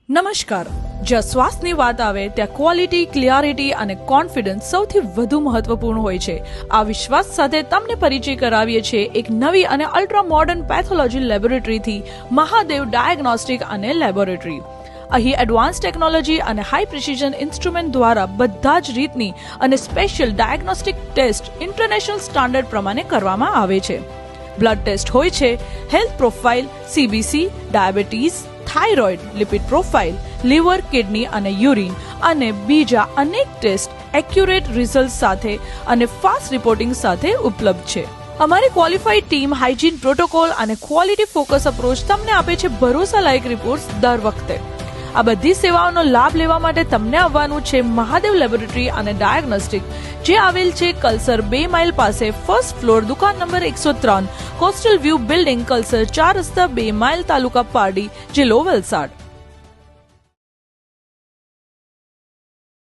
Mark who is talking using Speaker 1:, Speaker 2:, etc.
Speaker 1: નમસ્કાર. જ્યાં શ્વાસની વાત આવે ત્યાં ક્વોલિટી, ક્લિયરિટી અને કોન્ફિડન્સ સૌથી વધુ મહત્વપૂર્ણ હોય છે. આ વિશ્વાસ સાથે તમને પરિચય કરાવીએ છીએ એક નવી અને અલ્ટ્રા મોડર્ન પેથોલોજી લેબોરેટરીથી, મહાદેવ ડાયગ્નોસ્ટિક અને લેબોરેટરી. અહીં એડવાન્સ ટેકનોલોજી અને હાઈ પ્રિસિઝન ઇન્સ્ટ્રુમેન્ટ દ્વારા બધા જ રીતની અને special diagnostic test international standard પ્રમાણે કરવામાં આવે છે. બ્લડ ટેસ્ટ હોય છે, health profile, CBC, diabetes, thyroid, lipid profile, liver, kidney અને યુરિન અને બીજા અનેક ટેસ્ટ એક્યુરેટ રિઝલ્ટ સાથે અને ફાસ્ટ રિપોર્ટિંગ સાથે ઉપલબ્ધ છે. અમારી ક્વોલિફાઈડ ટીમ હાઇજીન પ્રોટોકોલ અને ક્વોલિટી ફોકસ અપ્રોચ તમને આપે છે ભરોસાલાયક રિપોર્ટ્સ દર વખતે. આ બધી સેવાઓનો લાભ લેવા માટે તમને આવવાનું છે મહાદેવ લેબોરેટરી અને ડાયગ્નોસ્ટિક, જે આવેલ છે કલસર 2 માઇલ પાસે, ફર્સ્ટ ફ્લોર, દુકાન number 103, coastal view building, Kalsar 4 રસ્તા 2 માઇલ, તાલુકા પારડી, જિલ્લો વલસાડ.